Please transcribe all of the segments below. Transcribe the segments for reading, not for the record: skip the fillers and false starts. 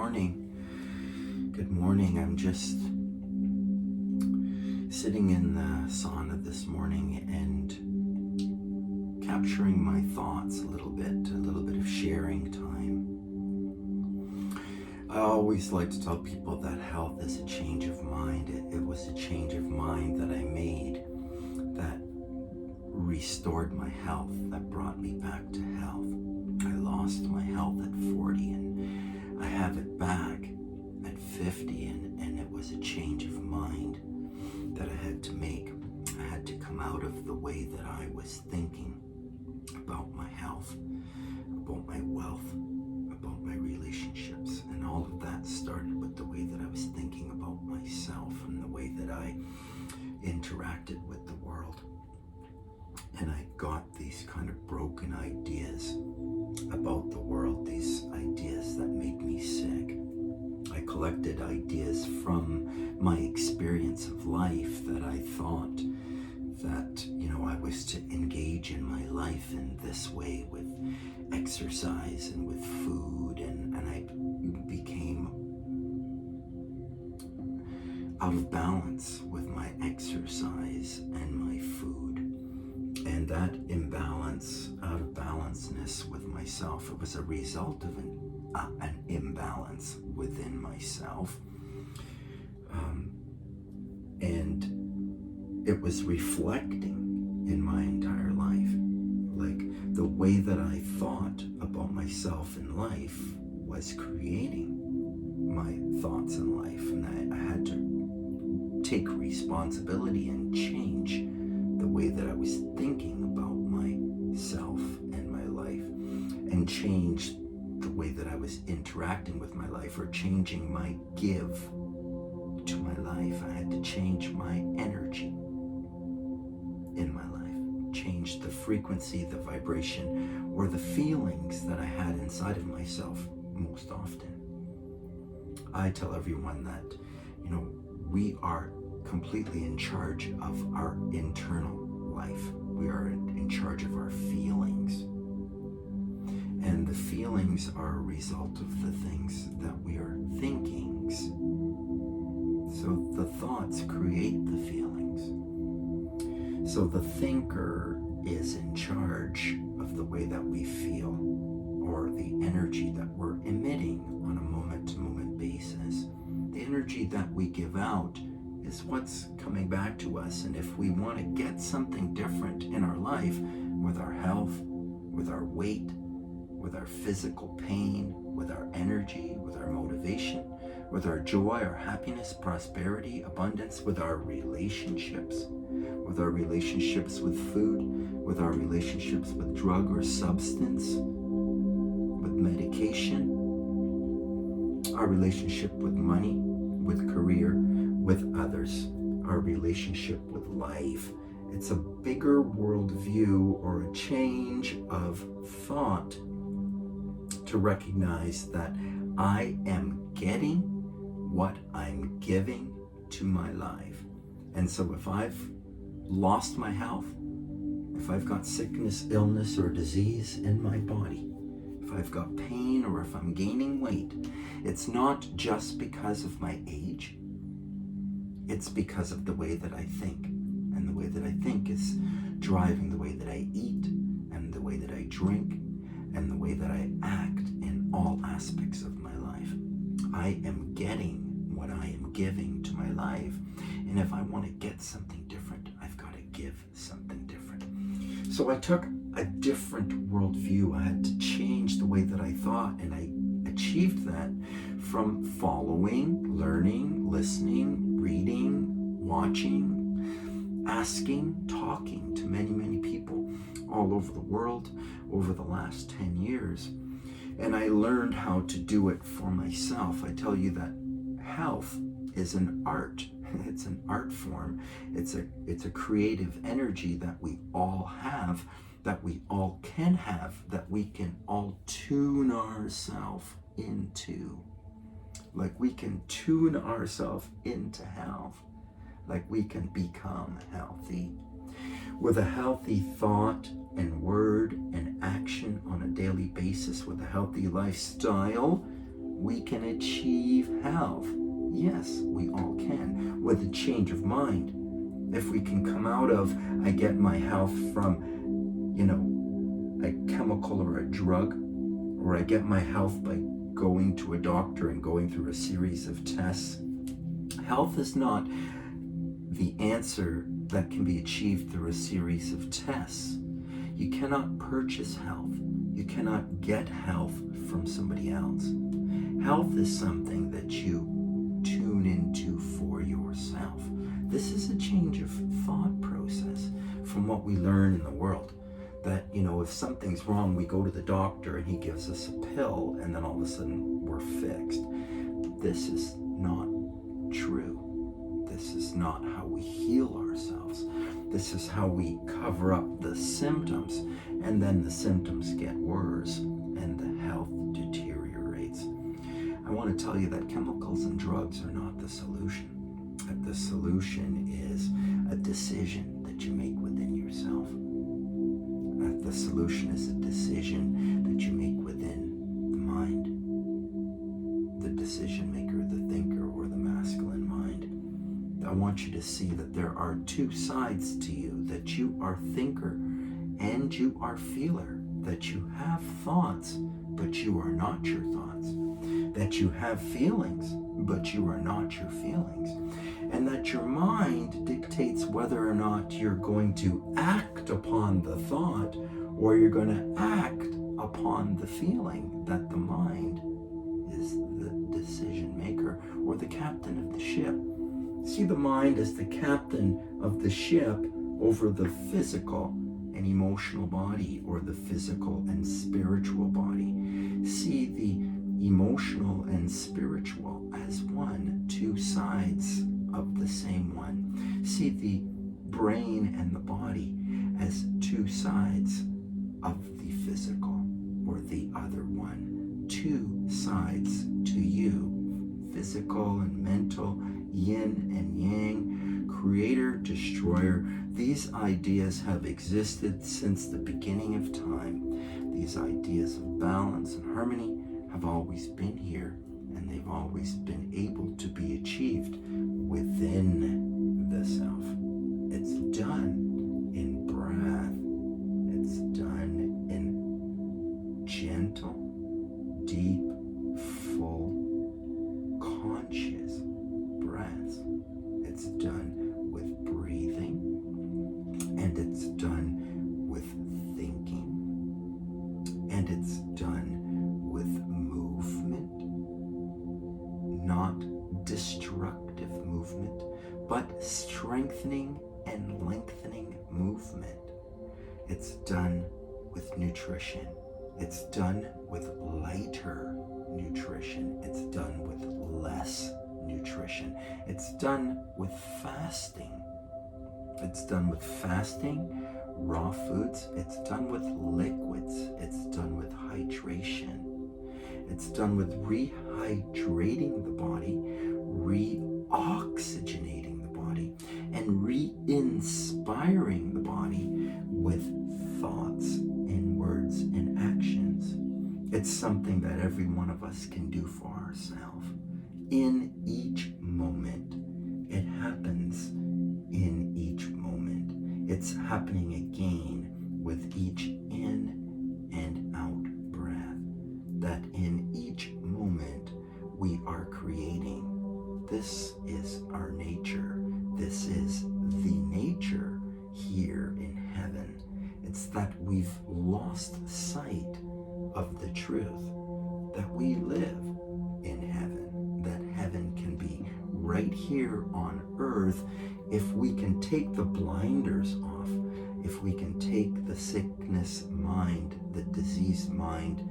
morning. Good morning. I'm just sitting in the sauna this morning and capturing my thoughts a little bit of sharing time. I always like to tell people that health is a change of mind. It was a change of mind that I made that restored my health, that brought me back to health. I lost my health at 40 and I have it back at 50, and it was a change of mind that I had to make. I had to come out of the way that I was thinking about my health, about my wealth, about my relationships, and all of that started with the way that I was thinking about myself and the way that I interacted with the world. And I got these kind of broken ideas about the world, these ideas that made me sick. I collected ideas from my experience of life that I thought that, I was to engage in my life in this way with exercise and with food, and I became out of balance with my exercise and my food. And that imbalance, out of balanceness with myself, it was a result of an imbalance within myself. And it was reflecting in my entire life. Like the way that I thought about myself in life was creating my thoughts in life. And I had to take responsibility and change the way that I was thinking about myself and my life, and change the way that I was interacting with my life, or changing my give to my life. I had to change my energy in my life, change the frequency, the vibration, or the feelings that I had inside of myself most often. I tell everyone that, we are completely in charge of our internal life. We are in charge of our feelings. And the feelings are a result of the things that we are thinking. So the thoughts create the feelings. So the thinker is in charge of the way that we feel, or the energy that we're emitting on a moment-to-moment basis. The energy that we give out is what's coming back to us. And if we want to get something different in our life, with our health, with our weight, with our physical pain, with our energy, with our motivation, with our joy, our happiness, prosperity, abundance, with our relationships with food, with our relationships with drug or substance, with medication, our relationship with money, with career, with others, our relationship with life. It's a bigger worldview, or a change of thought, to recognize that I am getting what I'm giving to my life. And so if I've lost my health, if I've got sickness, illness, or disease in my body, if I've got pain, or if I'm gaining weight, it's not just because of my age. It's because of the way that I think. And the way that I think is driving the way that I eat, and the way that I drink, and the way that I act in all aspects of my life. I am getting what I am giving to my life. And if I want to get something different, I've got to give something different. So I took a different worldview. I had to change the way that I thought, and I achieved that from following, learning, listening, reading, watching, asking, talking to many, many people all over the world over the last 10 years. And I learned how to do it for myself. I tell you that health is an art. It's an art form. It's a creative energy that we all have, that we all can have, that we can all tune ourselves into. Like we can tune ourselves into health. Like we can become healthy. With a healthy thought and word and action on a daily basis, with a healthy lifestyle, We can achieve health. Yes, we all can, with a change of mind. If we can come out of, I get my health from, a chemical or a drug, or I get my health by going to a doctor and going through a series of tests. Health is not the answer that can be achieved through a series of tests. You cannot purchase health. You cannot get health from somebody else. Health is something that you tune into for yourself. This is a change of thought process from what we learn in the world. That, if something's wrong, we go to the doctor and he gives us a pill and then all of a sudden we're fixed. This is not true. This is not how we heal ourselves. This is how we cover up the symptoms, and then the symptoms get worse and the health deteriorates. I want to tell you that chemicals and drugs are not the solution. That the solution is a decision that you make within yourself. That the solution is a decision that you make within the mind. The decision maker, the thinker, or the masculine mind. I want you to see that there are two sides to you, that you are thinker and you are feeler, that you have thoughts, but you are not your thoughts, that you have feelings, but you are not your feelings, and that your mind dictates whether or not you're going to act upon the thought or you're going to act upon the feeling. That the mind is the decision maker or the captain of the ship. See the mind as the captain of the ship over the physical and emotional body, or the physical and spiritual body. See the emotional and spiritual as one, two sides of the same one. See the brain and the body as two sides of the physical, or the other one. Two sides to you, physical and mental, yin and yang, creator, destroyer. These ideas have existed since the beginning of time. These ideas of balance and harmony have always been here, and they've always been able to be achieved within the self. It's done in breath. It's done in gentle, deep, full, conscious breaths. It's done with breathing, and it's done with thinking, and it's done with movement, not destructive movement, but strengthening and lengthening movement. It's done with nutrition. It's done with lighter nutrition. It's done with less nutrition. It's done with fasting. It's done with fasting, raw foods. It's done with liquids. It's done with hydration. It's done with rehydrating the body, reoxygenating the body, and re-inspiring the body with thoughts and words and actions. It's something that every one of us can do for ourselves. In each moment. It happens in each moment. It's happening again with each in and out breath. That in each moment we are creating. This is our nature. This is the nature here in heaven. It's that we've lost sight of the truth, that we live in heaven, that heaven can be right here on earth if we can take the blinders off, if we can take the sickness mind, the diseased mind,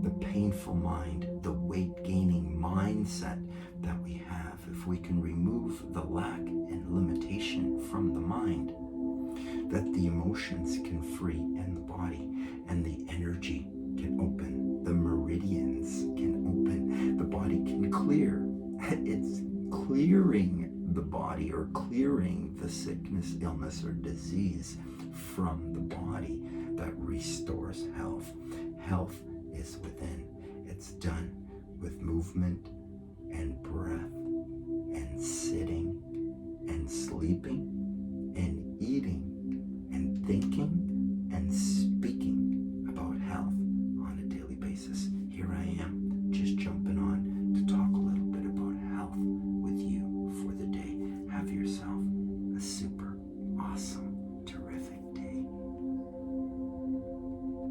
the painful mind, the weight-gaining mindset that we have, if we can remove the lack and limitation from the mind, that the emotions can free in the body, and the energy can open, the meridians can open, the body can clear. It's clearing the body, or clearing the sickness, illness, or disease from the body, that restores health. Health is within. It's done with movement. movement and breath and sitting and sleeping and eating and thinking and speaking about health on a daily basis.